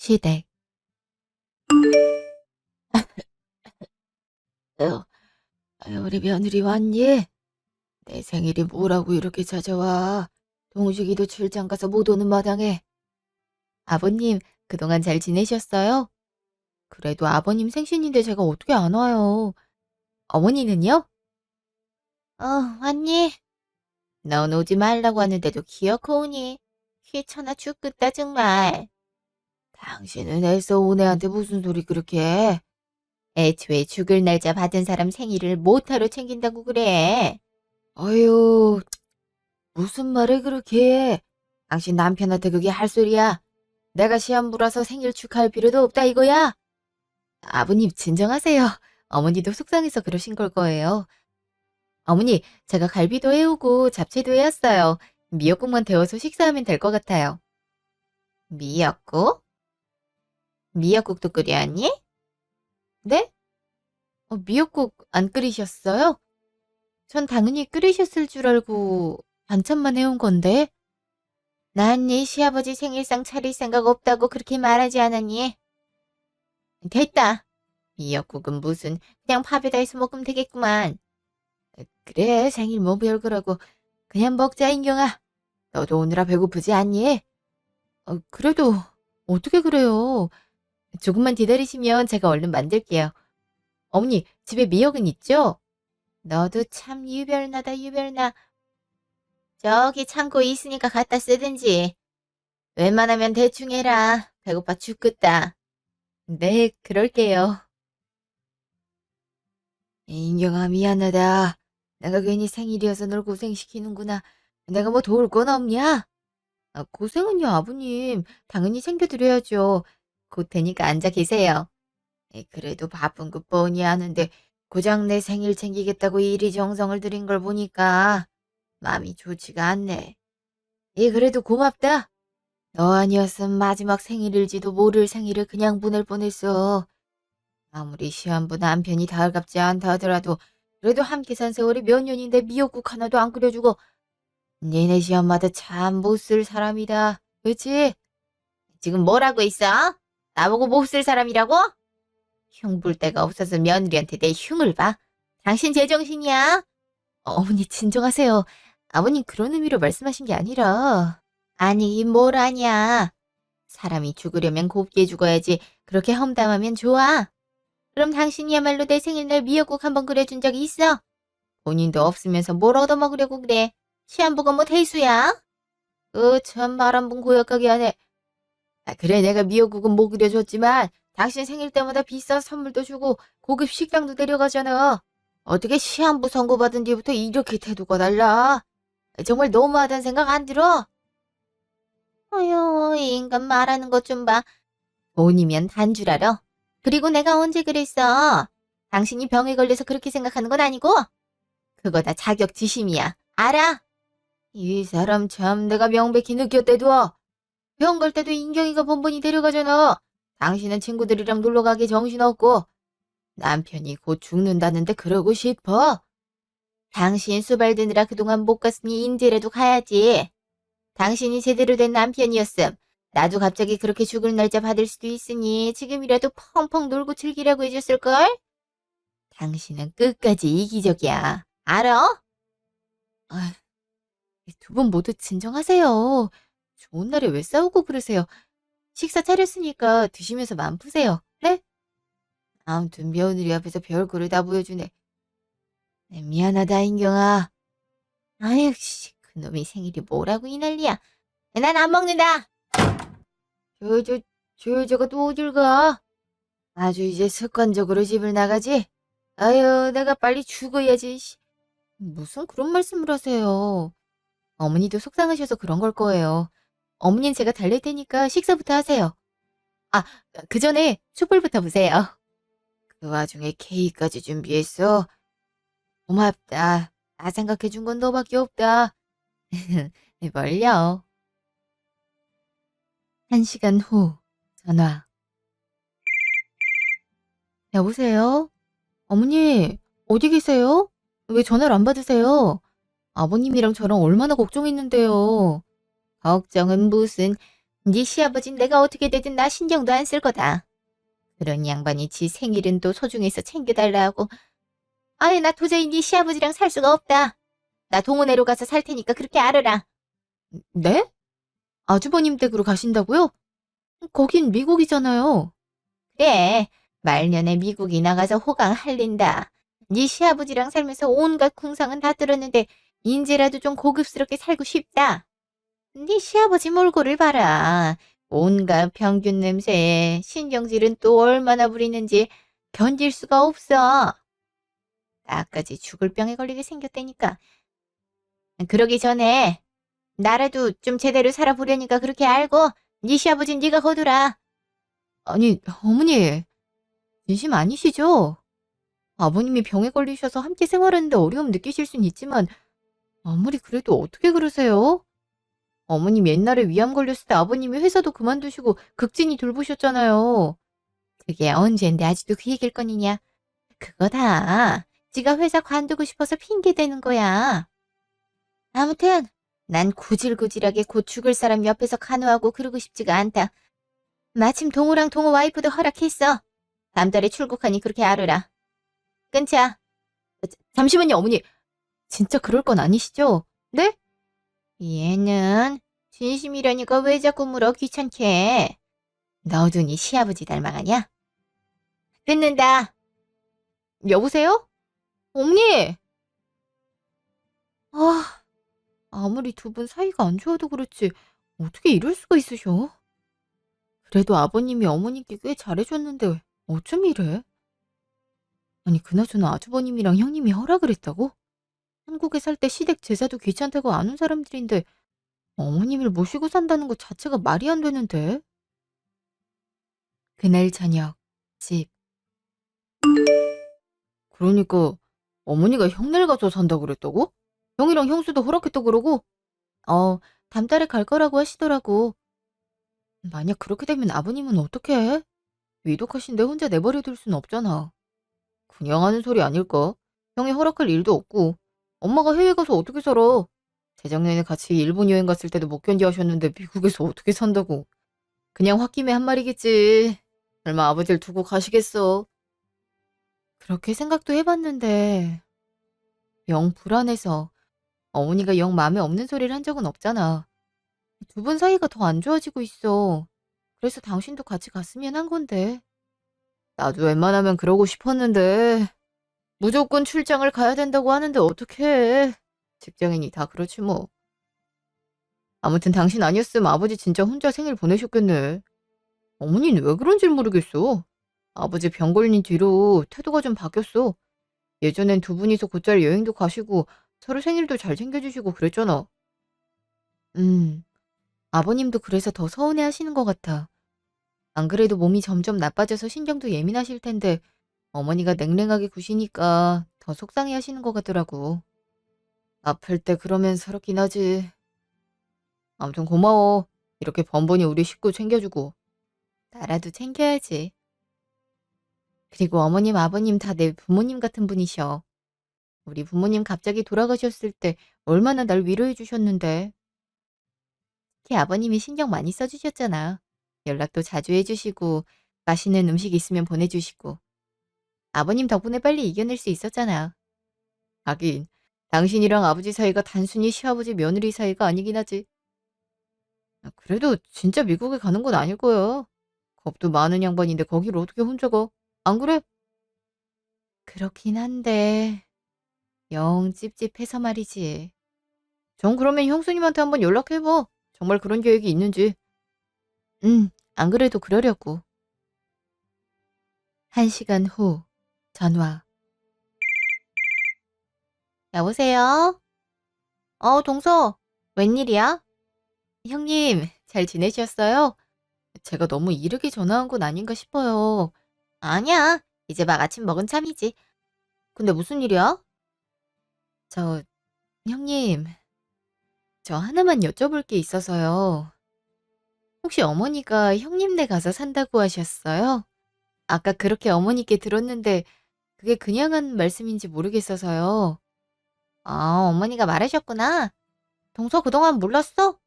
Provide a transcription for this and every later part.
시댁. 아유, 아유, 우리 며느리 왔니? 내 생일이 뭐라고 이렇게 찾아와. 동식이도 출장 가서 못 오는 마당에. 아버님, 그동안 잘 지내셨어요? 그래도 아버님 생신인데 제가 어떻게 안 와요? 어머니는요? 왔니? 넌 오지 말라고 하는데도 기어코 오니? 귀찮아 죽겠다, 정말. 당신은 애써 온 애한테 무슨 소리 그렇게 해? 애초에 죽을 날짜 받은 사람 생일을 못하러 챙긴다고 그래. 어휴, 무슨 말을 그렇게 해? 당신 남편한테 그게 할 소리야? 내가 시험부라서 생일 축하할 필요도 없다 이거야? 아버님 진정하세요. 어머니도 속상해서 그러신 걸 거예요. 어머니, 제가 갈비도 해오고 잡채도 해왔어요. 미역국만 데워서 식사하면 될 것 같아요. 미역국? 미역국도 끓여왔니? 네? 미역국 안 끓이셨어요? 전 당연히 끓이셨을 줄 알고 반찬만 해온 건데. 난 네 시아버지 생일상 차릴 생각 없다고 그렇게 말하지 않았니? 됐다. 미역국은 무슨 그냥 밥에다 해서 먹으면 되겠구만. 그래 생일 뭐 별거라고 그냥 먹자 인경아. 너도 오느라 배고프지 않니? 그래도 어떻게 그래요. 조금만 기다리시면 제가 얼른 만들게요. 어머니 집에 미역은 있죠? 너도 참 유별나다 유별나. 저기 창고에 있으니까 갖다 쓰든지. 웬만하면 대충 해라. 배고파 죽겠다. 네, 그럴게요. 인경아, 미안하다. 내가 괜히 생일이어서 널 고생시키는구나. 내가 뭐 도울 건 없냐? 고생은요, 아버님. 당연히 챙겨드려야죠. 곧 되니까 앉아 계세요. 그래도 바쁜 것 뻔히 아는데 고작 내 생일 챙기겠다고 이리 정성을 들인 걸 보니까 마음이 좋지가 않네. 그래도 고맙다. 너 아니었으면 마지막 생일일지도 모를 생일을 그냥 보낼 뻔했어. 아무리 시한부 남편이 달갑지 않다 하더라도 그래도 함께 산 세월이 몇 년인데 미역국 하나도 안 끓여주고 니네 시엄마도 참 못 쓸 사람이다. 그치? 지금 뭐라고 있어? 나보고 못 쓸 사람이라고? 흉 볼 데가 없어서 며느리한테 내 흉을 봐? 당신 제정신이야? 어머니 진정하세요. 아버님 그런 의미로 말씀하신 게 아니라. 아니 뭘 아냐. 사람이 죽으려면 곱게 죽어야지 그렇게 험담하면 좋아. 그럼 당신이야말로 내 생일날 미역국 한번 끓여준 적이 있어? 본인도 없으면서 뭘 얻어먹으려고 그래? 시한부가 뭐 대수야? 참 말 한 번 고약하게 하네. 그래 내가 미역국은 못 끓여줬지만 당신 생일 때마다 비싼 선물도 주고 고급 식당도 데려가잖아. 어떻게 시한부 선고받은 뒤부터 이렇게 태도가 달라? 정말 너무하다는 생각 안 들어? 어휴, 이 인간 말하는 것 좀 봐. 돈이면 단 줄 알아? 그리고 내가 언제 그랬어? 당신이 병에 걸려서 그렇게 생각하는 건 아니고? 그거 다 자격지심이야. 알아? 이 사람 참 내가 명백히 느꼈대도. 병 걸 때도 인경이가 번번이 데려가잖아. 당신은 친구들이랑 놀러가기 정신없고 남편이 곧 죽는다는데 그러고 싶어? 당신 수발드느라 그동안 못 갔으니 인제라도 가야지. 당신이 제대로 된 남편이었음. 나도 갑자기 그렇게 죽을 날짜 받을 수도 있으니 지금이라도 펑펑 놀고 즐기라고 해줬을걸? 당신은 끝까지 이기적이야. 알아? 두 분 모두 진정하세요. 좋은 날에 왜 싸우고 그러세요? 식사 차렸으니까 드시면서 맘 푸세요. 네? 아무튼 며느리 앞에서 별거를 다 보여주네. 미안하다 인경아. 아유 씨, 그놈의 생일이 뭐라고 이 난리야. 난 안 먹는다. 저, 저, 저 여자가 또 어딜 가? 아주 이제 습관적으로 집을 나가지? 아유, 내가 빨리 죽어야지. 씨. 무슨 그런 말씀을 하세요. 어머니도 속상하셔서 그런 걸 거예요. 어머니는 제가 달랠 테니까 식사부터 하세요. 아, 그 전에 촛불부터 보세요. 그 와중에 케이크까지 준비했어. 고맙다. 나 생각해준 건 너밖에 없다. 뭘요? 1시간 후 전화. 여보세요? 어머니, 어디 계세요? 왜 전화를 안 받으세요? 아버님이랑 저랑 얼마나 걱정했는데요. 걱정은 무슨, 네 시아버진 내가 어떻게 되든 나 신경도 안 쓸 거다. 그런 양반이 지 생일은 또 소중해서 챙겨달라 하고. 아니, 나 도저히 네 시아버지랑 살 수가 없다. 나 동원회로 가서 살 테니까 그렇게 알아라. 네? 아주버님 댁으로 가신다고요? 거긴 미국이잖아요. 그래, 말년에 미국이 나가서 호강 할린다. 네 시아버지랑 살면서 온갖 궁상은 다 들었는데 인제라도 좀 고급스럽게 살고 싶다. 네 시아버지 몰골을 봐라. 온갖 병균 냄새에 신경질은 또 얼마나 부리는지 견딜 수가 없어. 나까지 죽을 병에 걸리게 생겼다니까. 그러기 전에 나라도 좀 제대로 살아보려니까 그렇게 알고 네 시아버진 네가 거두라. 아니, 어머니, 진심 아니시죠? 아버님이 병에 걸리셔서 함께 생활하는데 어려움 느끼실 순 있지만 아무리 그래도 어떻게 그러세요? 어머님 옛날에 위암 걸렸을 때 아버님이 회사도 그만두시고 극진히 돌보셨잖아요. 그게 언젠데 아직도 그 얘기일 거니냐? 그거 다 지가 회사 관두고 싶어서 핑계대는 거야. 아무튼 난 구질구질하게 곧 죽을 사람 옆에서 간호하고 그러고 싶지가 않다. 마침 동호랑 동호 와이프도 허락했어. 다음 달에 출국하니 그렇게 알아라. 끊자. 잠시만요, 어머니. 진짜 그럴 건 아니시죠? 네? 얘는 진심이라니까 왜 자꾸 물어 귀찮게. 너도 네 시아버지 닮아가냐? 듣는다. 여보세요? 어머니! 아, 아무리 두 분 사이가 안 좋아도 그렇지 어떻게 이럴 수가 있으셔? 그래도 아버님이 어머님께 꽤 잘해줬는데 어쩜 이래? 아니 그나저나 아주버님이랑 형님이 허락을 했다고? 한국에 살 때 시댁 제사도 귀찮다고 안 온 사람들인데 어머님을 모시고 산다는 것 자체가 말이 안 되는데? 그날 저녁 집. 그러니까 어머니가 형네를 가서 산다 그랬다고? 형이랑 형수도 허락했다 그러고? 어, 다음 달에 갈 거라고 하시더라고. 만약 그렇게 되면 아버님은 어떡해? 위독하신데 혼자 내버려둘 순 없잖아. 그냥 하는 소리 아닐까? 형이 허락할 일도 없고 엄마가 해외 가서 어떻게 살아? 재작년에 같이 일본 여행 갔을 때도 못 견디 하셨는데 미국에서 어떻게 산다고. 그냥 홧김에 한 말이겠지. 설마 아버지를 두고 가시겠어. 그렇게 생각도 해봤는데 영 불안해서 어머니가 영 마음에 없는 소리를 한 적은 없잖아. 두 분 사이가 더 안 좋아지고 있어. 그래서 당신도 같이 갔으면 한 건데. 나도 웬만하면 그러고 싶었는데 무조건 출장을 가야 된다고 하는데 어떡해. 직장인이 다 그렇지 뭐. 아무튼 당신 아니었으면 아버지 진짜 혼자 생일 보내셨겠네. 어머니는 왜 그런지 모르겠어. 아버지 병 걸린 뒤로 태도가 좀 바뀌었어. 예전엔 두 분이서 곧잘 여행도 가시고 서로 생일도 잘 챙겨주시고 그랬잖아. 음, 아버님도 그래서 더 서운해 하시는 것 같아. 안 그래도 몸이 점점 나빠져서 신경도 예민하실 텐데 어머니가 냉랭하게 구시니까 더 속상해 하시는 것 같더라고. 아플 때 그러면 서럽긴 하지. 아무튼 고마워. 이렇게 번번이 우리 식구 챙겨주고. 나라도 챙겨야지. 그리고 어머님, 아버님 다 내 부모님 같은 분이셔. 우리 부모님 갑자기 돌아가셨을 때 얼마나 날 위로해 주셨는데. 특히 아버님이 신경 많이 써주셨잖아. 연락도 자주 해주시고 맛있는 음식 있으면 보내주시고. 아버님 덕분에 빨리 이겨낼 수 있었잖아. 하긴 당신이랑 아버지 사이가 단순히 시아버지 며느리 사이가 아니긴 하지. 그래도 진짜 미국에 가는 건 아닐 거야. 겁도 많은 양반인데 거기를 어떻게 혼자 가? 안 그래? 그렇긴 한데 영 찝찝해서 말이지. 전 그러면 형수님한테 한번 연락해봐. 정말 그런 계획이 있는지. 안 그래도 그러려고. 1시간 후 전화. 여보세요? 동서. 웬일이야? 형님, 잘 지내셨어요? 제가 너무 이르게 전화한 건 아닌가 싶어요. 아니야. 이제 막 아침 먹은 참이지. 근데 무슨 일이야? 저, 형님, 저 하나만 여쭤볼 게 있어서요. 혹시 어머니가 형님네 가서 산다고 하셨어요? 아까 그렇게 어머니께 들었는데 그게 그냥 한 말씀인지 모르겠어서요. 아, 어머니가 말하셨구나. 동서 그동안 몰랐어?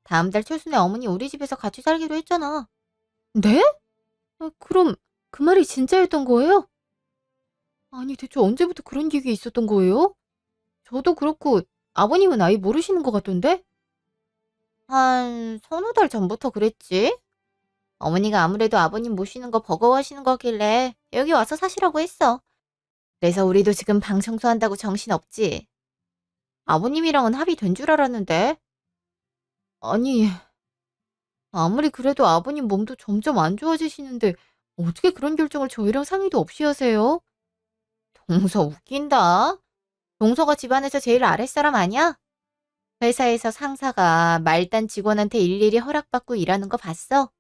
다음 달 초순에 어머니 우리 집에서 같이 살기로 했잖아. 네? 그럼 그 말이 진짜였던 거예요? 아니, 대체 언제부터 그런 얘기 있었던 거예요? 저도 그렇고 아버님은 아예 모르시는 것 같던데? 한 서너 달 전부터 그랬지? 어머니가 아무래도 아버님 모시는 거 버거워하시는 거길래 여기 와서 사시라고 했어. 그래서 우리도 지금 방 청소한다고 정신없지. 아버님이랑은 합의된 줄 알았는데. 아니, 아무리 그래도 아버님 몸도 점점 안 좋아지시는데 어떻게 그런 결정을 저희랑 상의도 없이 하세요? 동서 웃긴다. 동서가 집안에서 제일 아랫사람 아니야? 회사에서 상사가 말단 직원한테 일일이 허락받고 일하는 거 봤어?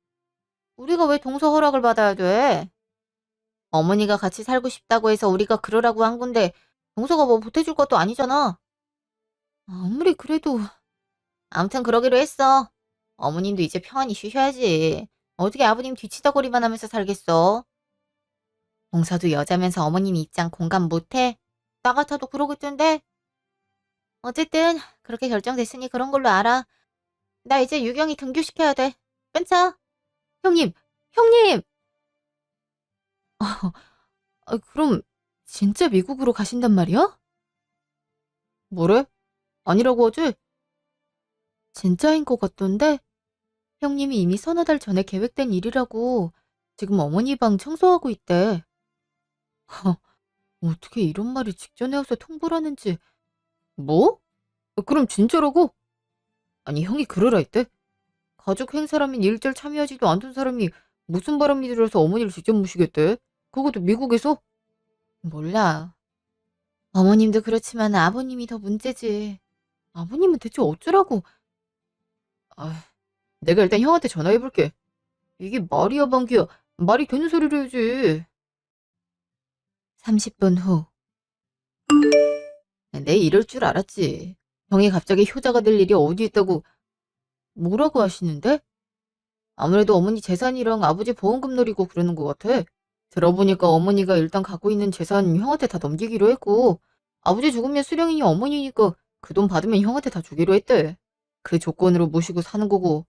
우리가 왜 동서 허락을 받아야 돼? 어머니가 같이 살고 싶다고 해서 우리가 그러라고 한 건데 동서가 뭐 보태줄 것도 아니잖아. 아무리 그래도 아무튼 그러기로 했어. 어머님도 이제 편히 쉬셔야지. 어떻게 아버님 뒤치다거리만 하면서 살겠어? 동서도 여자면서 어머님 입장 공감 못해? 나 같아도 그러겠던데? 어쨌든 그렇게 결정됐으니 그런 걸로 알아. 나 이제 유경이 등교시켜야 돼. 끊자. 형님, 형님! 그럼 진짜 미국으로 가신단 말이야? 뭐래? 아니라고 하지? 진짜인 것 같던데? 형님이 이미 서너 달 전에 계획된 일이라고 지금 어머니 방 청소하고 있대. 어떻게 이런 말이 직전에 와서 통보를 하는지. 뭐? 그럼 진짜라고? 아니, 형이 그러라 했대? 가족 행사라면 일절 참여하지도 않던 사람이 무슨 바람이 들어서 어머니를 직접 모시겠대? 그것도 미국에서? 몰라. 어머님도 그렇지만 아버님이 더 문제지. 아버님은 대체 어쩌라고. 아, 내가 일단 형한테 전화해볼게. 이게 말이야 방귀야. 말이 되는 소리를 해야지. 30분 후. 내 이럴 줄 알았지. 형이 갑자기 효자가 될 일이 어디 있다고 뭐라고 하시는데? 아무래도 어머니 재산이랑 아버지 보험금 노리고 그러는 것 같아. 들어보니까 어머니가 일단 갖고 있는 재산 형한테 다 넘기기로 했고 아버지 죽으면 수령인이 어머니니까 그 돈 받으면 형한테 다 주기로 했대. 그 조건으로 모시고 사는 거고.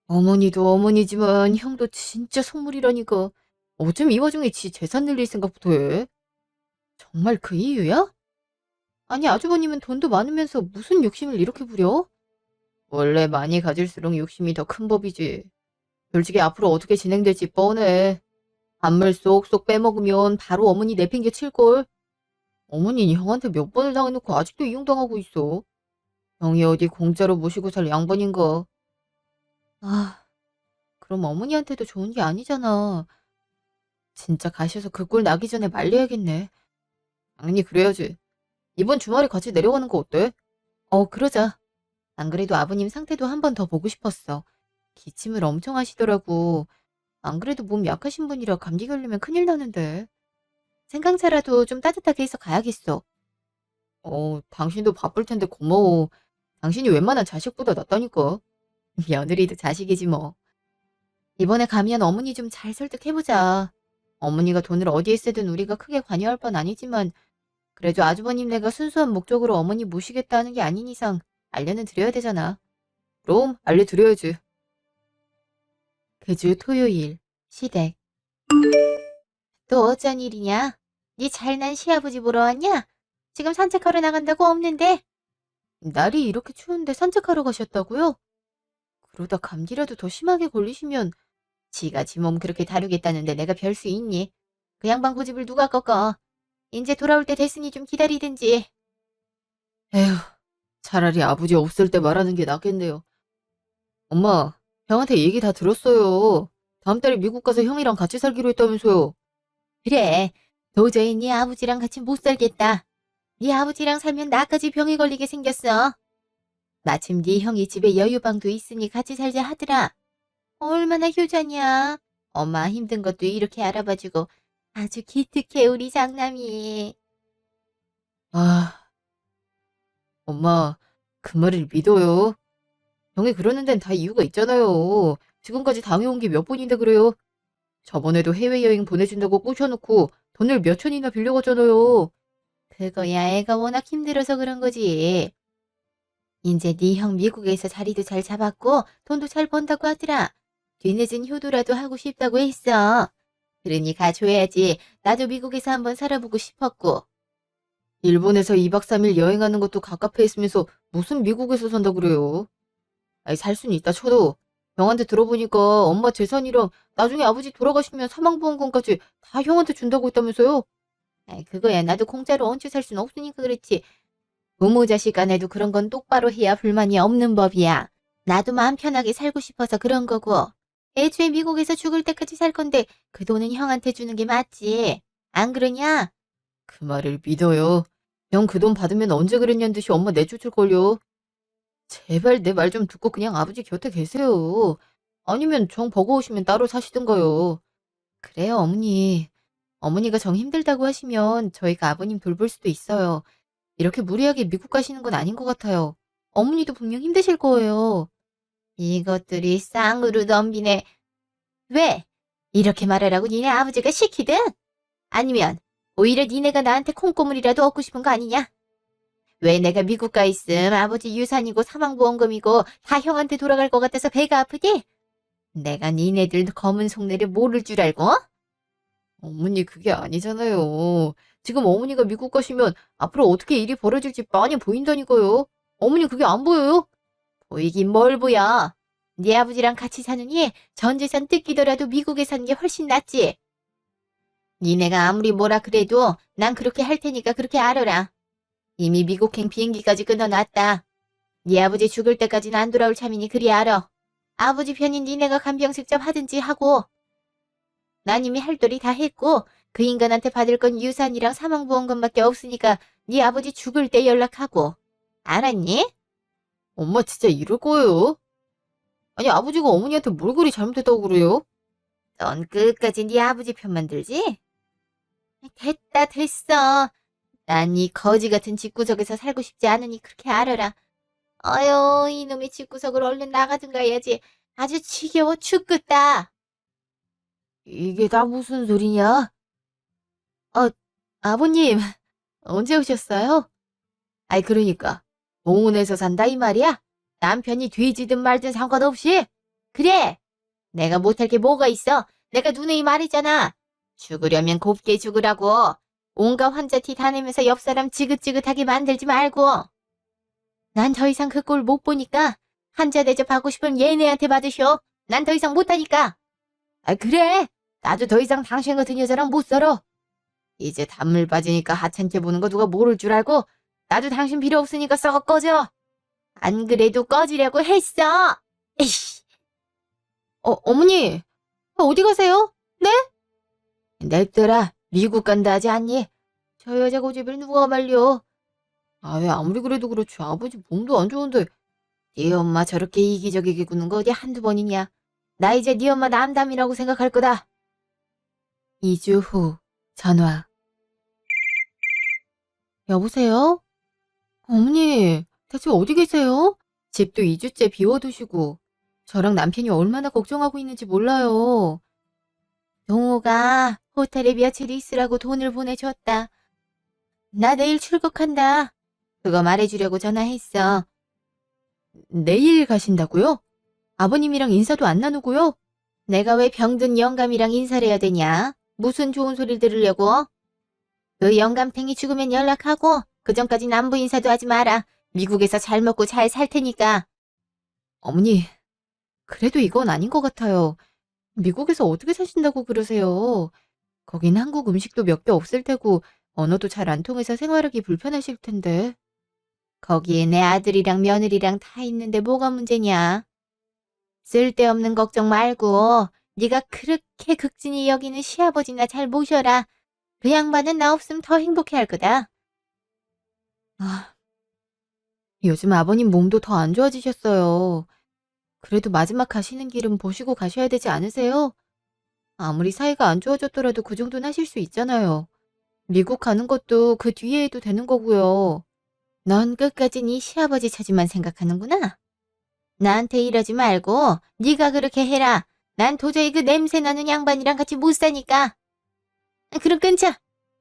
어머니도 어머니지만 형도 진짜 속물이라니까. 어쩜 이 와중에 지 재산 늘릴 생각부터 해? 정말 그 이유야? 아니, 아주버님은 돈도 많으면서 무슨 욕심을 이렇게 부려? 원래 많이 가질수록 욕심이 더 큰 법이지. 솔직히 앞으로 어떻게 진행될지 뻔해. 밥물 쏙쏙 빼먹으면 바로 어머니 내팽개 칠걸. 어머니는 형한테 몇 번을 당해놓고 아직도 이용당하고 있어. 형이 어디 공짜로 모시고 살 양반인가. 아, 그럼 어머니한테도 좋은 게 아니잖아. 진짜 가셔서 그 꼴 나기 전에 말려야겠네. 당연히 그래야지. 이번 주말에 같이 내려가는 거 어때? 그러자. 안 그래도 아버님 상태도 한 번 더 보고 싶었어. 기침을 엄청 하시더라고. 안 그래도 몸 약하신 분이라 감기 걸리면 큰일 나는데. 생강차라도 좀 따뜻하게 해서 가야겠어. 당신도 바쁠 텐데 고마워. 당신이 웬만한 자식보다 낫다니까. 며느리도 자식이지 뭐. 이번에 가면 어머니 좀 잘 설득해보자. 어머니가 돈을 어디에 쓰든 우리가 크게 관여할 건 아니지만 그래도 아주버님네가 순수한 목적으로 어머니 모시겠다는 게 아닌 이상 알려는 드려야 되잖아. 그럼 알려드려야지. 그 주 토요일 시댁. 또 어쩐 일이냐? 네 잘난 시아버지 보러 왔냐? 지금 산책하러 나간다고 없는데? 날이 이렇게 추운데 산책하러 가셨다고요? 그러다 감기라도 더 심하게 걸리시면 지가 지 몸 그렇게 다루겠다는데 내가 별 수 있니? 그 양반 고집을 누가 꺾어? 이제 돌아올 때 됐으니 좀 기다리든지. 에휴, 차라리 아버지 없을 때 말하는 게 낫겠네요. 엄마, 형한테 얘기 다 들었어요. 다음 달에 미국 가서 형이랑 같이 살기로 했다면서요. 그래, 도저히 네 아버지랑 같이 못 살겠다. 네 아버지랑 살면 나까지 병에 걸리게 생겼어. 마침 네 형이 집에 여유방도 있으니 같이 살자 하더라. 얼마나 효자냐. 엄마 힘든 것도 이렇게 알아봐주고 아주 기특해 우리 장남이. 아, 엄마, 그 말을 믿어요. 형이 그러는 데는 다 이유가 있잖아요. 지금까지 당해온 게 몇 번인데 그래요. 저번에도 해외여행 보내준다고 꼬셔놓고 돈을 몇 천이나 빌려갔잖아요. 그거야 애가 워낙 힘들어서 그런 거지. 인제 네 형 미국에서 자리도 잘 잡았고 돈도 잘 번다고 하더라. 뒤늦은 효도라도 하고 싶다고 했어. 그러니 가줘야지. 나도 미국에서 한번 살아보고 싶었고. 일본에서 2박 3일 여행하는 것도 갑갑해 했으면서 무슨 미국에서 산다 그래요. 아니, 살 수는 있다 쳐도 형한테 들어보니까 엄마 재산이랑 나중에 아버지 돌아가시면 사망보험금까지 다 형한테 준다고 했다면서요? 아이, 그거야. 나도 공짜로 얹혀 살 수는 없으니까 그렇지. 부모 자식 간에도 그런 건 똑바로 해야 불만이 없는 법이야. 나도 마음 편하게 살고 싶어서 그런 거고. 애초에 미국에서 죽을 때까지 살 건데 그 돈은 형한테 주는 게 맞지. 안 그러냐? 그 말을 믿어요. 형 그 돈 받으면 언제 그랬냐는 듯이 엄마 내쫓을걸요. 제발 내 말 좀 듣고 그냥 아버지 곁에 계세요. 아니면 정 버거우시면 따로 사시든가요. 그래요, 어머니. 어머니가 정 힘들다고 하시면 저희가 아버님 돌볼 수도 있어요. 이렇게 무리하게 미국 가시는 건 아닌 것 같아요. 어머니도 분명 힘드실 거예요. 이것들이 쌍으로 덤비네. 왜? 이렇게 말하라고 니네 아버지가 시키든? 아니면 오히려 니네가 나한테 콩고물이라도 얻고 싶은 거 아니냐? 왜 내가 미국 가 있음 아버지 유산이고 사망보험금이고 다 형한테 돌아갈 것 같아서 배가 아프지? 내가 니네들 검은 속내를 모를 줄 알고? 어머니 그게 아니잖아요. 지금 어머니가 미국 가시면 앞으로 어떻게 일이 벌어질지 뻔히 보인다니까요. 어머니 그게 안 보여요? 보이긴 뭘 보여. 네 아버지랑 같이 사느니 전 재산 뜯기더라도 미국에 사는 게 훨씬 낫지. 니네가 아무리 뭐라 그래도 난 그렇게 할 테니까 그렇게 알아라. 이미 미국행 비행기까지 끊어놨다. 네 아버지 죽을 때까지는 안 돌아올 참이니 그리 알아. 아버지 편인 니네가 간병직접 하든지 하고. 난 이미 할 도리 다 했고 그 인간한테 받을 건 유산이랑 사망보험금밖에 없으니까 네 아버지 죽을 때 연락하고. 알았니? 엄마 진짜 이럴 거예요? 아니 아버지가 어머니한테 뭘 그리 잘못했다고 그래요? 넌 끝까지 네 아버지 편만 들지? 됐다 됐어. 난 이 거지 같은 집구석에서 살고 싶지 않으니 그렇게 알아라. 어휴 이놈의 집구석을 얼른 나가든가 해야지. 아주 지겨워 죽겠다. 이게 다 무슨 소리냐? 어, 아버님 언제 오셨어요? 아이 그러니까 공원에서 산다 이 말이야? 남편이 돼지든 말든 상관없이? 그래 내가 못할 게 뭐가 있어? 내가 누누이 말했잖아. 죽으려면 곱게 죽으라고. 온갖 환자 티 다 내면서 옆 사람 지긋지긋하게 만들지 말고. 난 더 이상 그 꼴 못 보니까 환자 대접하고 싶으면 얘네한테 받으쇼. 난 더 이상 못하니까. 아 그래. 나도 더 이상 당신 같은 여자랑 못 살아. 이제 단물 빠지니까 하찮게 보는 거 누가 모를 줄 알고 나도 당신 필요 없으니까 썩어 꺼져. 안 그래도 꺼지려고 했어. 에이씨. 어머니. 어디 가세요? 네? 냅둬라. 미국 간다 하지 않니? 저 여자 고집을 누가 말려. 아, 왜 아무리 그래도 그렇지. 아버지 몸도 안 좋은데. 네 엄마 저렇게 이기적이게 구는 거 어디 한두 번이냐. 나 이제 네 엄마 남담이라고 생각할 거다. 2주 후 전화. 여보세요? 어머니, 대체 어디 계세요? 집도 2주째 비워두시고 저랑 남편이 얼마나 걱정하고 있는지 몰라요. 동호가 호텔에 며칠 있으라고 돈을 보내줬다. 나 내일 출국한다. 그거 말해주려고 전화했어. 내일 가신다고요? 아버님이랑 인사도 안 나누고요? 내가 왜 병든 영감이랑 인사를 해야 되냐? 무슨 좋은 소리를 들으려고? 그 영감탱이 죽으면 연락하고 그 전까진 안부 인사도 하지 마라. 미국에서 잘 먹고 잘 살 테니까. 어머니, 그래도 이건 아닌 것 같아요. 미국에서 어떻게 사신다고 그러세요? 거긴 한국 음식도 몇 개 없을 테고 언어도 잘 안 통해서 생활하기 불편하실 텐데. 거기에 내 아들이랑 며느리랑 다 있는데 뭐가 문제냐? 쓸데없는 걱정 말고 네가 그렇게 극진히 여기는 시아버지나 잘 모셔라. 그 양반은 나 없으면 더 행복해할 거다. 아, 요즘 아버님 몸도 더 안 좋아지셨어요. 그래도 마지막 가시는 길은 보시고 가셔야 되지 않으세요? 아무리 사이가 안 좋아졌더라도 그 정도는 하실 수 있잖아요. 미국 가는 것도 그 뒤에 해도 되는 거고요. 넌 끝까지 네 시아버지 처지만 생각하는구나. 나한테 이러지 말고 네가 그렇게 해라. 난 도저히 그 냄새 나는 양반이랑 같이 못 사니까. 그럼 끊자.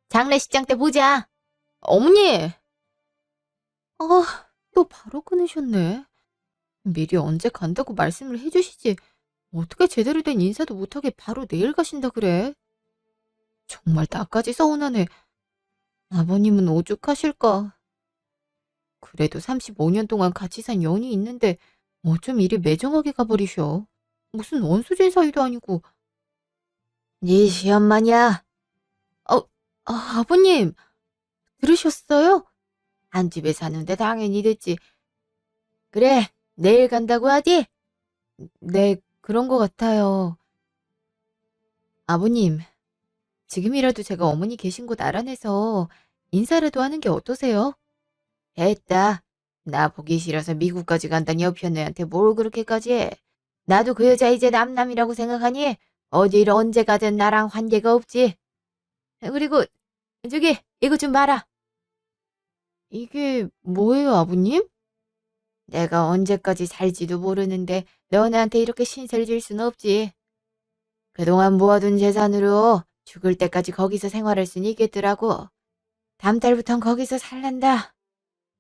장례식장 때 보자. 어머니! 어, 또 바로 끊으셨네. 미리 언제 간다고 말씀을 해 주시지. 어떻게 제대로 된 인사도 못하게 바로 내일 가신다 그래? 정말 나까지 서운하네. 아버님은 오죽하실까. 그래도 35년 동안 같이 산 연이 있는데 어쩜 이리 매정하게 가버리셔. 무슨 원수진 사이도 아니고. 네 시엄마냐? 어, 아버님, 들으셨어요? 한 집에 사는데 당연히 듣지. 그래, 내일 간다고 하디? 네, 그런 것 같아요. 아버님, 지금이라도 제가 어머니 계신 곳 알아내서 인사라도 하는 게 어떠세요? 됐다. 나 보기 싫어서 미국까지 간다니 여편 애한테 뭘 그렇게까지 해. 나도 그 여자 이제 남남이라고 생각하니 어딜 언제 가든 나랑 관계가 없지. 그리고 저기 이거 좀 봐라. 이게 뭐예요, 아버님? 내가 언제까지 살지도 모르는데 너네한테 이렇게 신세를 질 순 없지. 그동안 모아둔 재산으로 죽을 때까지 거기서 생활할 순 있겠더라고. 다음 달부턴 거기서 살란다.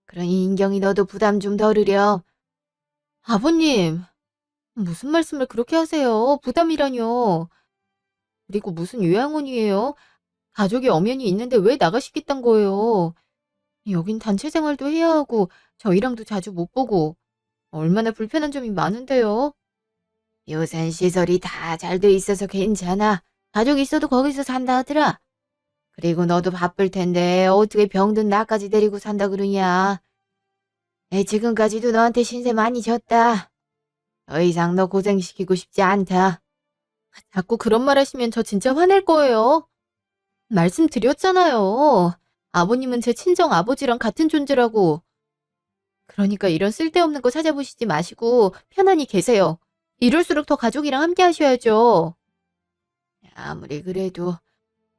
그러니 인경이 너도 부담 좀 덜으렴. 아버님, 무슨 말씀을 그렇게 하세요? 부담이라뇨. 그리고 무슨 요양원이에요? 가족이 엄연히 있는데 왜 나가시겠단 거예요? 여긴 단체 생활도 해야 하고 저희랑도 자주 못 보고 얼마나 불편한 점이 많은데요. 요샌 시설이 다 잘 돼 있어서 괜찮아. 가족 있어도 거기서 산다 하더라. 그리고 너도 바쁠 텐데 어떻게 병든 나까지 데리고 산다 그러냐. 지금까지도 너한테 신세 많이 졌다. 더 이상 너 고생시키고 싶지 않다. 자꾸 그런 말 하시면 저 진짜 화낼 거예요. 말씀드렸잖아요. 아버님은 제 친정 아버지랑 같은 존재라고. 그러니까 이런 쓸데없는 거 찾아보시지 마시고 편안히 계세요. 이럴수록 더 가족이랑 함께 하셔야죠. 아무리 그래도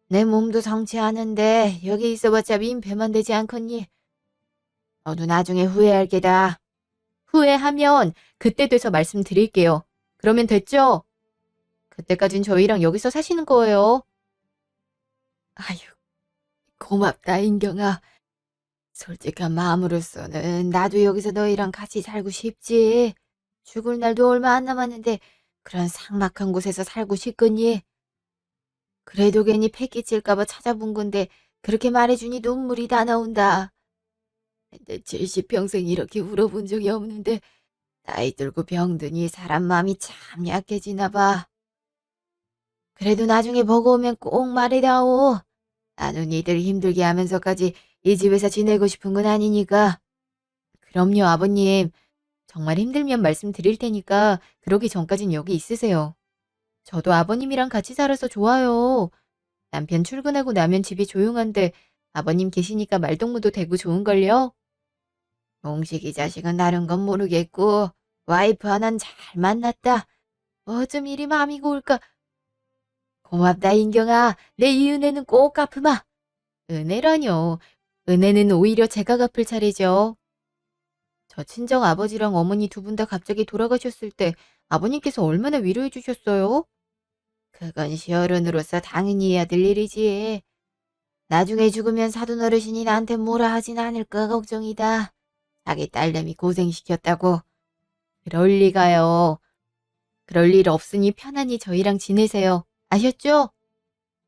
내 몸도 성취하는데 여기 있어봤자 민폐만 되지 않겠니? 너도 나중에 후회할 게다. 후회하면 그때 돼서 말씀드릴게요. 그러면 됐죠? 그때까진 저희랑 여기서 사시는 거예요. 아유, 고맙다, 인경아. 솔직한 마음으로서는 나도 여기서 너희랑 같이 살고 싶지. 죽을 날도 얼마 안 남았는데 그런 삭막한 곳에서 살고 싶겠니? 그래도 괜히 패 끼칠까 봐 찾아본 건데 그렇게 말해주니 눈물이 다 나온다. 내 70평생 이렇게 울어본 적이 없는데 나이 들고 병드니 사람 마음이 참 약해지나 봐. 그래도 나중에 보고 오면 꼭 말해다오. 나는 이들 힘들게 하면서까지 이 집에서 지내고 싶은 건 아니니까. 그럼요, 아버님. 정말 힘들면 말씀드릴 테니까 그러기 전까진 여기 있으세요. 저도 아버님이랑 같이 살아서 좋아요. 남편 출근하고 나면 집이 조용한데 아버님 계시니까 말동무도 되고 좋은걸요? 용식이 자식은 다른 건 모르겠고 와이프 하나는 잘 만났다. 어쩜 이리 마음이 고울까. 고맙다 인경아. 내 이 은혜는 꼭 갚으마. 은혜라뇨. 은혜는 오히려 제가 갚을 차례죠. 저 친정 아버지랑 어머니 두 분 다 갑자기 돌아가셨을 때 아버님께서 얼마나 위로해 주셨어요? 그건 시어른으로서 당연히 해야 될 일이지. 나중에 죽으면 사돈 어르신이 나한테 뭐라 하진 않을까 걱정이다. 자기 딸내미 고생시켰다고. 그럴 리가요. 그럴 일 없으니 편안히 저희랑 지내세요. 아셨죠?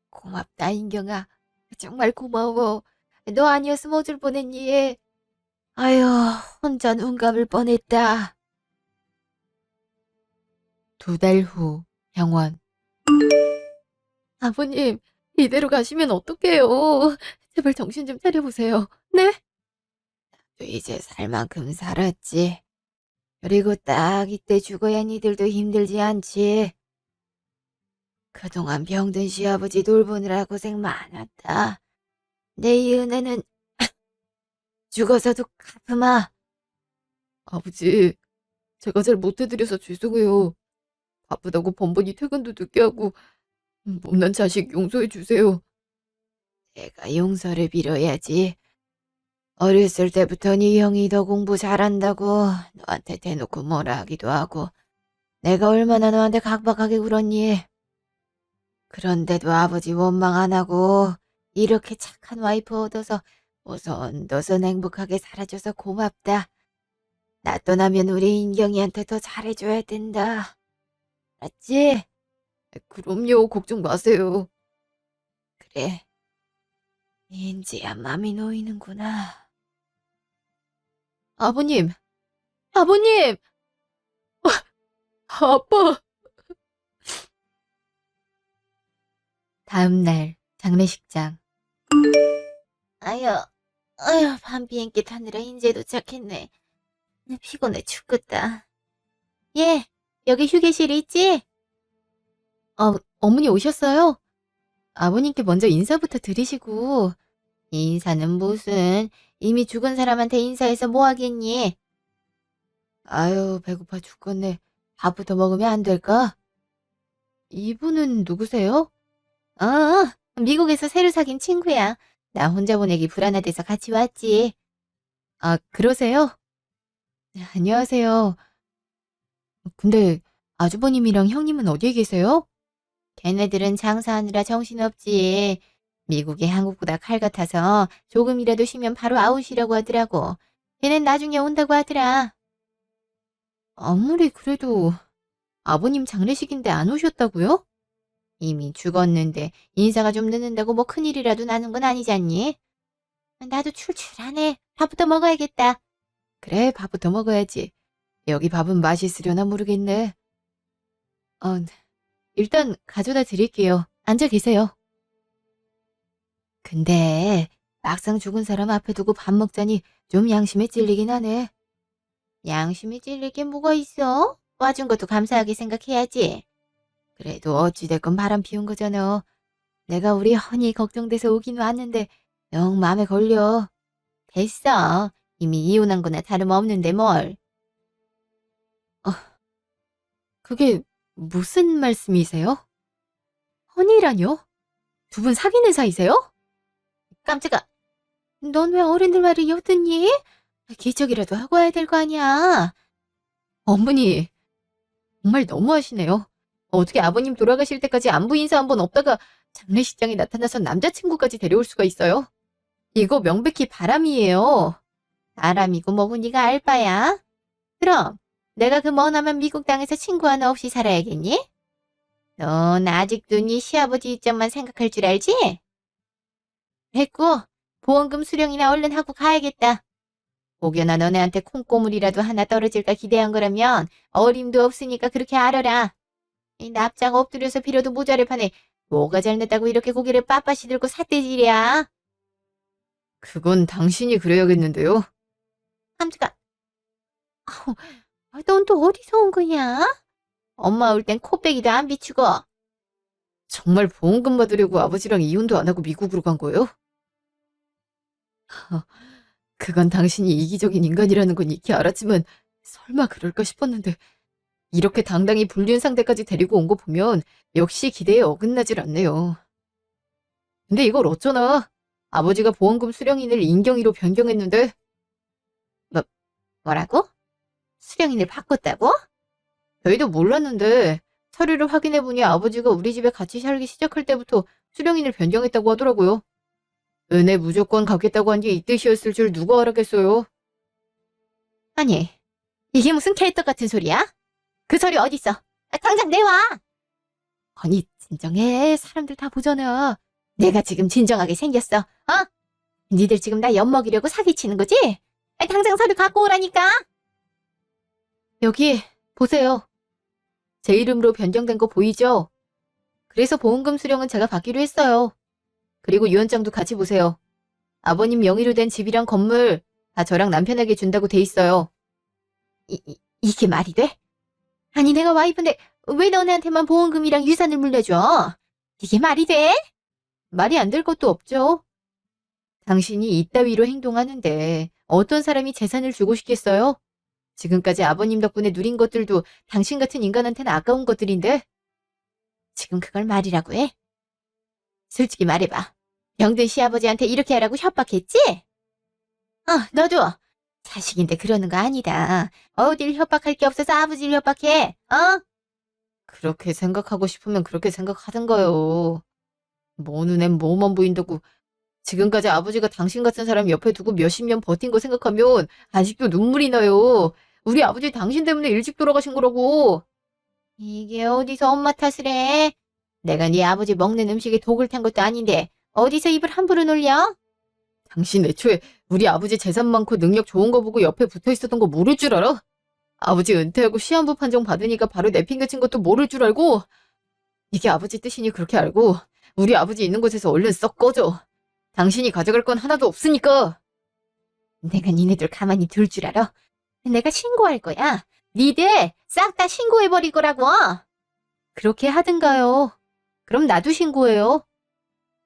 고맙다, 인경아. 정말 고마워. 너 아니었으면 어쩔 뻔했니? 아휴, 혼자 눈 감을 뻔했다. 2달 후, 병원. 아버님, 이대로 가시면 어떡해요. 제발 정신 좀 차려보세요. 네? 또 이제 살 만큼 살았지. 그리고 딱 이때 죽어야 니들도 힘들지 않지. 그동안 병든 시아버지 돌보느라 고생 많았다. 내 이 은혜는 죽어서도 갚으마. 아버지, 제가 잘 못해드려서 죄송해요. 바쁘다고 번번이 퇴근도 늦게 하고 못난 자식 용서해 주세요. 내가 용서를 빌어야지. 어렸을 때부터 네 형이 더 공부 잘한다고 너한테 대놓고 뭐라 하기도 하고 내가 얼마나 너한테 각박하게 굴었니. 그런데도 아버지 원망 안 하고 이렇게 착한 와이프 얻어서 오손도손 행복하게 살아줘서 고맙다. 나 떠나면 우리 인경이한테 더 잘해줘야 된다. 알았지? 그럼요, 걱정 마세요. 그래, 이제야 맘이 놓이는구나. 아버님, 아버님! 아빠! 다음 날, 장례식장. 아유, 밤 비행기 타느라 인제 도착했네. 피곤해 죽겠다. 예, 여기 휴게실 있지? 어머니 오셨어요? 아버님께 먼저 인사부터 드리시고. 인사는 무슨, 이미 죽은 사람한테 인사해서 뭐 하겠니? 아유, 배고파 죽겠네. 밥부터 먹으면 안 될까? 이분은 누구세요? 미국에서 새로 사귄 친구야. 나 혼자 보내기 불안하대서 같이 왔지. 아, 그러세요? 네, 안녕하세요. 근데 아주버님이랑 형님은 어디에 계세요? 걔네들은 장사하느라 정신없지. 미국이 한국보다 칼 같아서 조금이라도 쉬면 바로 아웃이라고 하더라고. 걔넨 나중에 온다고 하더라. 아무리 그래도 아버님 장례식인데 안 오셨다고요? 이미 죽었는데 인사가 좀 늦는다고 뭐 큰일이라도 나는 건 아니잖니? 나도 출출하네. 밥부터 먹어야겠다. 그래, 밥부터 먹어야지. 여기 밥은 맛있으려나 모르겠네. 어, 일단 가져다 드릴게요. 앉아 계세요. 근데 막상 죽은 사람 앞에 두고 밥 먹자니 좀 양심에 찔리긴 하네. 양심에 찔릴 게 뭐가 있어? 와준 것도 감사하게 생각해야지. 그래도 어찌됐건 바람 피운 거잖아. 내가 우리 헌이 걱정돼서 오긴 왔는데 영 마음에 걸려. 됐어. 이미 이혼한 거나 다름없는데 뭘. 어, 그게 무슨 말씀이세요? 헌이라뇨? 두 분 사귀는 사이세요? 깜짝아. 넌 왜 어른들 말을 엿듣니? 기적이라도 하고 와야 될 거 아니야. 어머니, 정말 너무하시네요. 어떻게 아버님 돌아가실 때까지 안부 인사 한 번 없다가 장례식장에 나타나서 남자친구까지 데려올 수가 있어요? 이거 명백히 바람이에요. 바람이고 뭐고 네가 알 바야. 그럼 내가 그 머나먼 미국 땅에서 친구 하나 없이 살아야겠니? 넌 아직도 네 시아버지 입장만 생각할 줄 알지? 됐고 보험금 수령이나 얼른 하고 가야겠다. 혹여나 너네한테 콩고물이라도 하나 떨어질까 기대한 거라면 어림도 없으니까 그렇게 알아라. 이 납작 엎드려서 빌어도 모자랄 판에 뭐가 잘못다고 이렇게 고개를 빳빳이 들고 삿대질이야. 그건 당신이 그래야겠는데요. 깜짝아. 넌 또 어디서 온 거냐? 엄마 올 땐 코빼기도 안 비추고. 정말 보험금 받으려고 아버지랑 이혼도 안 하고 미국으로 간 거예요? 그건 당신이 이기적인 인간이라는 건 익히 알았지만 설마 그럴까 싶었는데 이렇게 당당히 불륜 상대까지 데리고 온 거 보면 역시 기대에 어긋나질 않네요. 근데 이걸 어쩌나? 아버지가 보험금 수령인을 인경이로 변경했는데. 뭐, 뭐라고? 수령인을 바꿨다고? 저희도 몰랐는데 서류를 확인해보니 아버지가 우리 집에 같이 살기 시작할 때부터 수령인을 변경했다고 하더라고요. 은혜 무조건 갚겠다고 한 게 이 뜻이었을 줄 누가 알았겠어요. 아니, 이게 무슨 개떡 같은 소리야? 그 서류 어딨어? 당장 내와! 아니, 진정해. 사람들 다 보잖아. 내가 지금 진정하게 생겼어. 니들 지금 나 엿먹이려고 사기치는 거지? 당장 서류 갖고 오라니까. 여기 보세요. 제 이름으로 변경된 거 보이죠? 그래서 보험금 수령은 제가 받기로 했어요. 그리고 유언장도 같이 보세요. 아버님 명의로 된 집이랑 건물 다 저랑 남편에게 준다고 돼 있어요. 이게 말이 돼? 아니 내가 와이프인데 왜 너네한테만 보험금이랑 유산을 물려줘? 이게 말이 돼? 말이 안 될 것도 없죠. 당신이 이따위로 행동하는데 어떤 사람이 재산을 주고 싶겠어요? 지금까지 아버님 덕분에 누린 것들도 당신 같은 인간한테는 아까운 것들인데 지금 그걸 말이라고 해? 솔직히 말해봐. 병든 시아버지한테 이렇게 하라고 협박했지? 너도 자식인데 그러는 거 아니다. 어딜 협박할 게 없어서 아버지를 협박해. 그렇게 생각하고 싶으면 그렇게 생각하던가요. 뭐 눈엔 뭐만 보인다고. 지금까지 아버지가 당신 같은 사람 옆에 두고 몇십 년 버틴 거 생각하면 아직도 눈물이 나요. 우리 아버지 당신 때문에 일찍 돌아가신 거라고. 이게 어디서 엄마 탓을 해? 내가 네 아버지 먹는 음식에 독을 탄 것도 아닌데 어디서 입을 함부로 놀려? 당신 애초에 우리 아버지 재산 많고 능력 좋은 거 보고 옆에 붙어 있었던 거 모를 줄 알아? 아버지 은퇴하고 시한부 판정 받으니까 바로 내팽개친 것도 모를 줄 알고. 이게 아버지 뜻이니 그렇게 알고 우리 아버지 있는 곳에서 얼른 썩 꺼져. 당신이 가져갈 건 하나도 없으니까. 내가 니네들 가만히 둘 줄 알아? 내가 신고할 거야. 니들 싹 다 신고해버릴 거라고. 그렇게 하든가요. 그럼 나도 신고해요.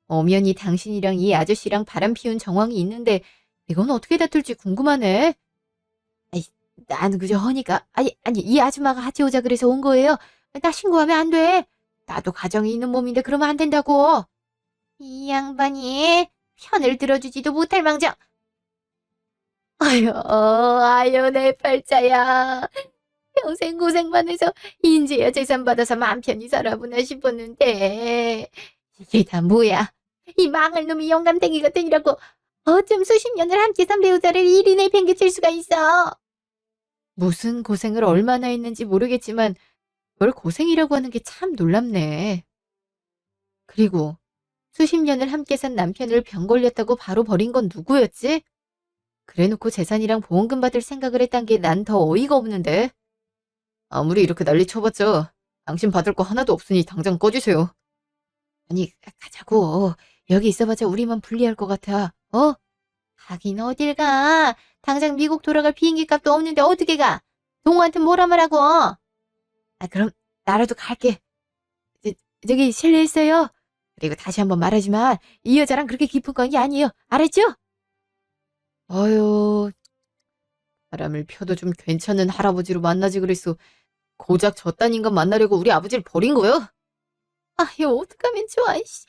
엄연히 당신이랑 이 아저씨랑 바람 피운 정황이 있는데 이건 어떻게 다툴지 궁금하네. 아이, 나는 그저 허니까 아니 이 아줌마가 같이 오자 그래서 온 거예요. 나 신고하면 안 돼. 나도 가정이 있는 몸인데 그러면 안 된다고. 이 양반이 편을 들어주지도 못할 망정. 아유 내 팔자야. 평생 고생만 해서 인제야 재산 받아서 맘 편히 살아보나 싶었는데 이게 다 뭐야. 이 망할 놈이 영감탱이 같은 이라고 어쩜 수십 년을 함께 산 배우자를 1인 내팽개칠 수가 있어. 무슨 고생을 얼마나 했는지 모르겠지만 그걸 고생이라고 하는 게 참 놀랍네. 그리고 수십 년을 함께 산 남편을 병 걸렸다고 바로 버린 건 누구였지? 그래놓고 재산이랑 보험금 받을 생각을 했단 게 난 더 어이가 없는데. 아무리 이렇게 난리 쳐봤자 당신 받을 거 하나도 없으니 당장 꺼주세요. 아니 가자고. 여기 있어봤자 우리만 불리할 것 같아. 어? 가긴 어딜 가. 당장 미국 돌아갈 비행기 값도 없는데 어떻게 가. 동호한테 뭐라 말하고. 그럼 나라도 갈게. 저, 저기 실례했어요. 그리고 다시 한번 말하지만 이 여자랑 그렇게 깊은 관계 아니에요. 알았죠? 아유, 바람을 펴도 좀 괜찮은 할아버지로 만나지 그랬어. 고작 저딴 인간 만나려고 우리 아버지를 버린 거야? 아유, 어떡하면 좋아, 씨.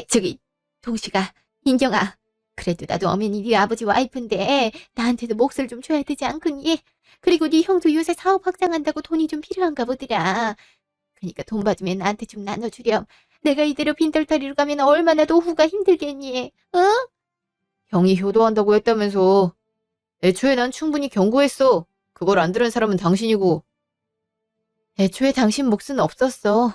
저기, 동식아, 인경아. 그래도 나도 엄연히 네 아버지 와이프인데 나한테도 몫을 좀 줘야 되지 않겠니? 그리고 네 형도 요새 사업 확장한다고 돈이 좀 필요한가 보더라. 그러니까 돈 받으면 나한테 좀 나눠주렴. 내가 이대로 빈털터리로 가면 얼마나 노후가 힘들겠니? 어? 형이 효도한다고 했다면서. 애초에 난 충분히 경고했어. 그걸 안 들은 사람은 당신이고. 애초에 당신 몫은 없었어.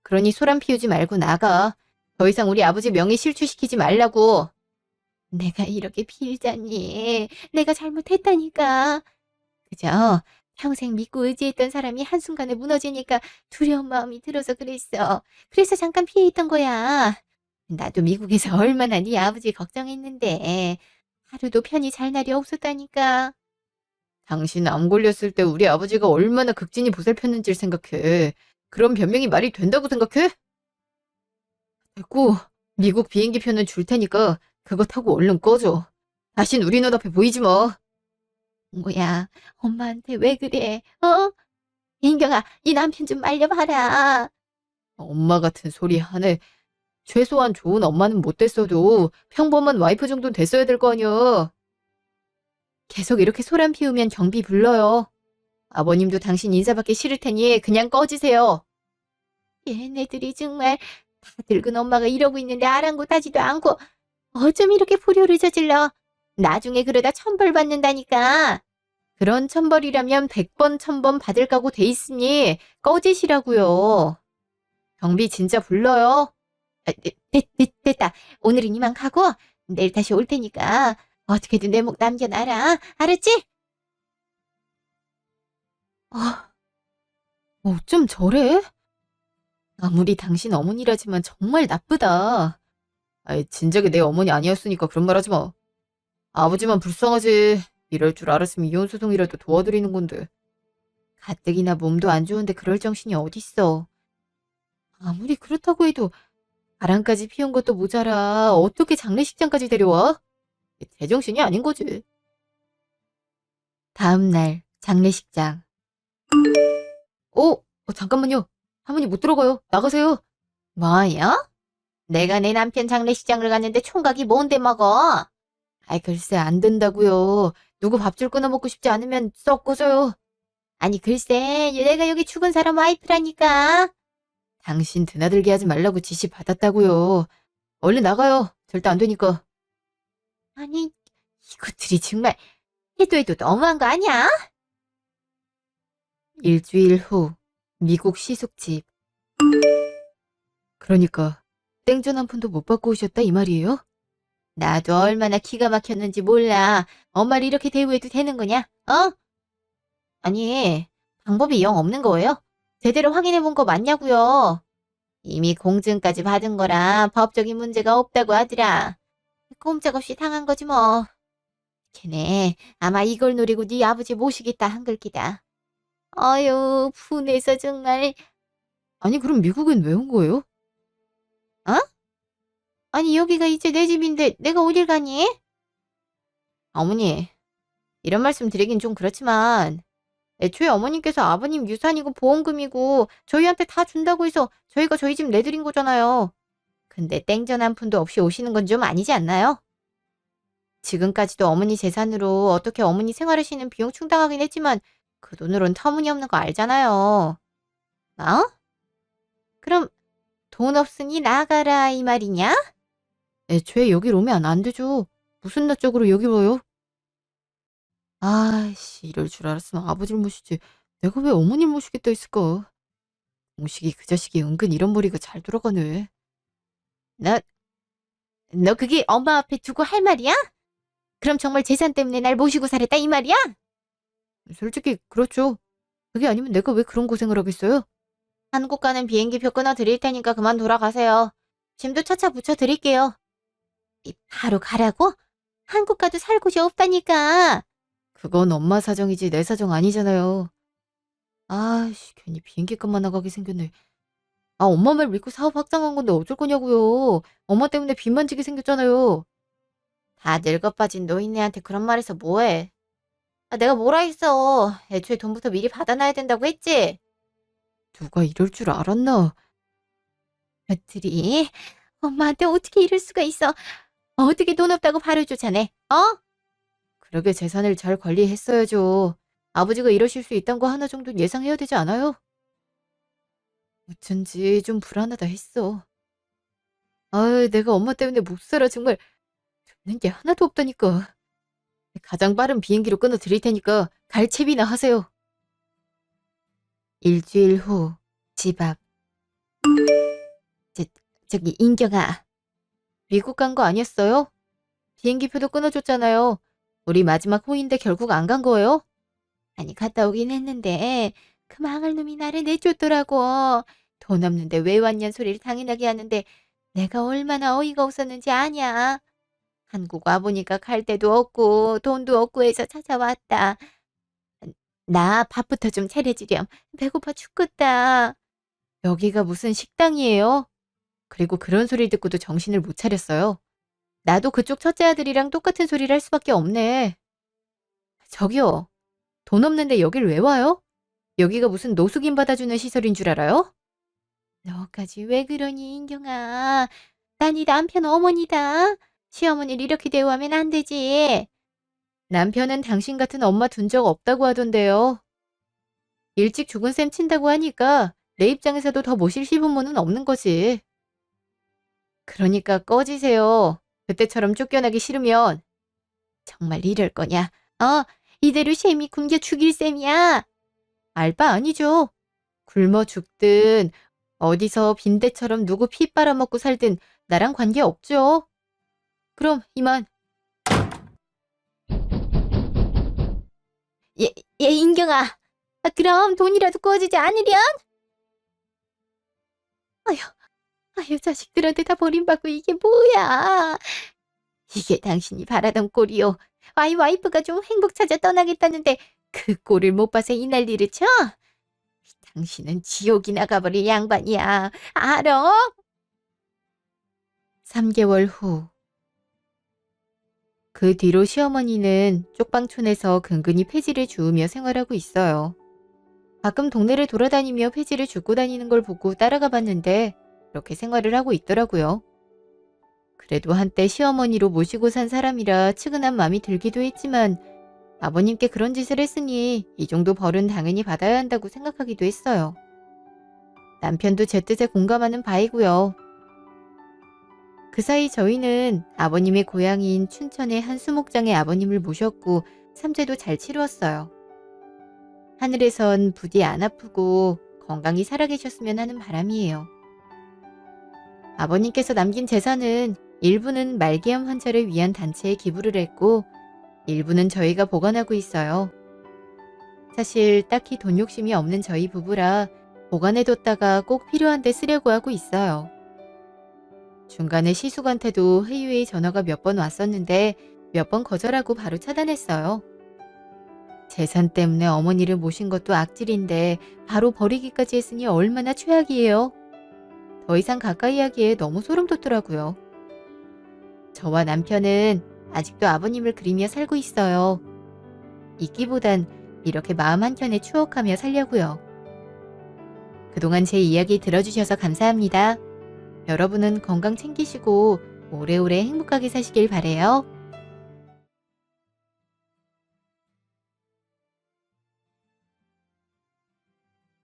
그러니 소란 피우지 말고 나가. 더 이상 우리 아버지 명예 실추시키지 말라고. 내가 이렇게 피해자니. 내가 잘못했다니까. 그저 평생 믿고 의지했던 사람이 한순간에 무너지니까 두려운 마음이 들어서 그랬어. 그래서 잠깐 피해 있던 거야. 나도 미국에서 얼마나 네 아버지 걱정했는데 하루도 편히 잘 날이 없었다니까. 당신 암 걸렸을 때 우리 아버지가 얼마나 극진히 보살폈는지를 생각해. 그런 변명이 말이 된다고 생각해? 됐고, 미국 비행기 표는 줄 테니까 그거 타고 얼른 꺼져. 다신 우리 눈앞에 보이지 마. 뭐야, 엄마한테 왜 그래? 어? 인경아, 네 남편 좀 말려봐라. 엄마 같은 소리 하네. 최소한 좋은 엄마는 못 됐어도 평범한 와이프 정도는 됐어야 될 거 아니야. 계속 이렇게 소란 피우면 경비 불러요. 아버님도 당신 인사받기 싫을 테니 그냥 꺼지세요. 얘네들이 정말 다 늙은 엄마가 이러고 있는데 아랑곳하지도 않고 어쩜 이렇게 불효를 저질러. 나중에 그러다 천벌 받는다니까. 그런 천벌이라면 100번 1000번 받을 각오 돼 있으니 꺼지시라고요. 경비 진짜 불러요. 됐다. 오늘은 이만 가고 내일 다시 올 테니까 어떻게든 내 목 남겨놔라. 알았지? 어쩜 저래? 아무리 당신 어머니라지만 정말 나쁘다. 진작에 내 어머니 아니었으니까 그런 말 하지 마. 아버지만 불쌍하지. 이럴 줄 알았으면 이혼소송이라도 도와드리는 건데. 가뜩이나 몸도 안 좋은데 그럴 정신이 어딨어. 아무리 그렇다고 해도 바람까지 피운 것도 모자라 어떻게 장례식장까지 데려와? 제정신이 아닌 거지. 다음 날 장례식장. 잠깐만요. 할머니 못 들어가요. 나가세요. 뭐요? 내가 내 남편 장례식장을 갔는데 총각이 뭔데 먹어? 글쎄 안 된다고요. 누구 밥줄 끊어 먹고 싶지 않으면 썩 꺼져요. 아니 글쎄 내가 여기 죽은 사람 와이프라니까. 당신 드나들게 하지 말라고 지시 받았다고요. 얼른 나가요. 절대 안 되니까. 아니 이것들이 정말. 해도 너무한 거 아니야? 일주일 후, 미국 시숙집. 그러니까 땡전 한 푼도 못 받고 오셨다 이 말이에요? 나도 얼마나 기가 막혔는지 몰라. 엄마를 이렇게 대우해도 되는 거냐? 어? 아니, 방법이 영 없는 거예요? 제대로 확인해 본 거 맞냐고요? 이미 공증까지 받은 거라 법적인 문제가 없다고 하더라. 꼼짝없이 당한 거지 뭐. 걔네 아마 이걸 노리고 네 아버지 모시겠다 한 글기다. 어휴, 분해서 정말. 아니, 그럼 미국엔 왜 온 거예요? 어? 아니, 여기가 이제 내 집인데 내가 어딜 가니? 어머니, 이런 말씀 드리긴 좀 그렇지만 애초에 어머님께서 아버님 유산이고 보험금이고 저희한테 다 준다고 해서 저희가 저희 집 내드린 거잖아요. 근데 땡전 한 푼도 없이 오시는 건 좀 아니지 않나요? 지금까지도 어머니 재산으로 어떻게 어머니 생활하시는 비용 충당하긴 했지만 그 돈으론 터무니없는 거 알잖아요. 어? 그럼 돈 없으니 나가라 이 말이냐? 애초에 여길 오면 안 되죠. 무슨 낯 쪽으로 여기 와요? 아이씨, 이럴 줄 알았으면 아버지를 모시지. 내가 왜 어머니를 모시겠다 했을까? 공식이 그 자식이 은근 이런 머리가 잘 돌아가네. 너, 너 그게 엄마 앞에 두고 할 말이야? 그럼 정말 재산 때문에 날 모시고 살았다 이 말이야? 솔직히 그렇죠. 그게 아니면 내가 왜 그런 고생을 하겠어요? 한국 가는 비행기표 끊어 드릴 테니까 그만 돌아가세요. 짐도 차차 붙여 드릴게요. 바로 가라고? 한국 가도 살 곳이 없다니까. 그건 엄마 사정이지 내 사정 아니잖아요. 아이씨, 괜히 비행기값만 나가게 생겼네. 아, 엄마 말 믿고 사업 확장한 건데 어쩔 거냐고요. 엄마 때문에 빚만 지게 생겼잖아요. 다 늙어 빠진 노인네한테 그런 말해서 뭐해. 아, 내가 뭐라 했어. 애초에 돈부터 미리 받아놔야 된다고 했지? 누가 이럴 줄 알았나? 배틀이 엄마한테 어떻게 이럴 수가 있어. 어떻게 돈 없다고 바로 쫓아내? 어? 그러게 재산을 잘 관리했어야죠. 아버지가 이러실 수 있다는 거 하나 정도는 예상해야 되지 않아요? 어쩐지 좀 불안하다 했어. 아유, 내가 엄마 때문에 못 살아. 정말 듣는 게 하나도 없다니까. 가장 빠른 비행기로 끊어 드릴 테니까 갈 채비나 하세요. 일주일 후, 집 앞. 저, 저기 인경아. 미국 간 거 아니었어요? 비행기표도 끊어줬잖아요. 우리 마지막 호인데 결국 안 간 거예요? 아니, 갔다 오긴 했는데 그 망할 놈이 나를 내쫓더라고. 돈 없는데 왜 왔냐는 소리를 당연하게 하는데 내가 얼마나 어이가 없었는지 아냐. 한국 와보니까 갈 데도 없고 돈도 없고 해서 찾아왔다. 나 밥부터 좀 차려주렴. 배고파 죽겠다. 여기가 무슨 식당이에요? 그리고 그런 소리를 듣고도 정신을 못 차렸어요. 나도 그쪽 첫째 아들이랑 똑같은 소리를 할 수밖에 없네. 저기요. 돈 없는데 여길 왜 와요? 여기가 무슨 노숙인 받아주는 시설인 줄 알아요? 너까지 왜 그러니, 인경아. 난 이 남편 어머니다. 시어머니를 이렇게 대우하면 안 되지. 남편은 당신 같은 엄마 둔 적 없다고 하던데요. 일찍 죽은 셈 친다고 하니까 내 입장에서도 더 모실 시부모는 없는 거지. 그러니까 꺼지세요. 그때처럼 쫓겨나기 싫으면. 정말 이럴 거냐? 이대로 셈이 굶겨 죽일 셈이야. 알 바 아니죠. 굶어 죽든 어디서 빈대처럼 누구 피 빨아먹고 살든 나랑 관계없죠. 그럼 이만. 인경아. 그럼 돈이라도 구워주지 않으련? 아휴, 아휴, 자식들한테 다 버림받고 이게 뭐야. 이게 당신이 바라던 꼴이요. 와이프가 좀 행복 찾아 떠나겠다는데 그 꼴을 못 봐서 이 난리를 쳐? 당신은 지옥이나 가버릴 양반이야. 알아? 3개월 후. 그 뒤로 시어머니는 쪽방촌에서 근근히 폐지를 주우며 생활하고 있어요. 가끔 동네를 돌아다니며 폐지를 줍고 다니는 걸 보고 따라가 봤는데 그렇게 생활을 하고 있더라고요. 그래도 한때 시어머니로 모시고 산 사람이라 측은한 마음이 들기도 했지만 아버님께 그런 짓을 했으니 이 정도 벌은 당연히 받아야 한다고 생각하기도 했어요. 남편도 제 뜻에 공감하는 바이고요. 그 사이 저희는 아버님의 고향인 춘천의 한 수목장에 아버님을 모셨고 삼재도 잘 치루었어요. 하늘에선 부디 안 아프고 건강히 살아계셨으면 하는 바람이에요. 아버님께서 남긴 재산은 일부는 말기암 환자를 위한 단체에 기부를 했고 일부는 저희가 보관하고 있어요. 사실 딱히 돈 욕심이 없는 저희 부부라 보관해뒀다가 꼭 필요한 데 쓰려고 하고 있어요. 중간에 시숙한테도 회유의 전화가 몇 번 왔었는데 몇 번 거절하고 바로 차단했어요. 재산 때문에 어머니를 모신 것도 악질인데 바로 버리기까지 했으니 얼마나 최악이에요. 더 이상 가까이 하기에 너무 소름 돋더라고요. 저와 남편은 아직도 아버님을 그리며 살고 있어요. 잊기보단 이렇게 마음 한켠에 추억하며 살려고요. 그동안 제 이야기 들어주셔서 감사합니다. 여러분은 건강 챙기시고 오래오래 행복하게 사시길 바래요.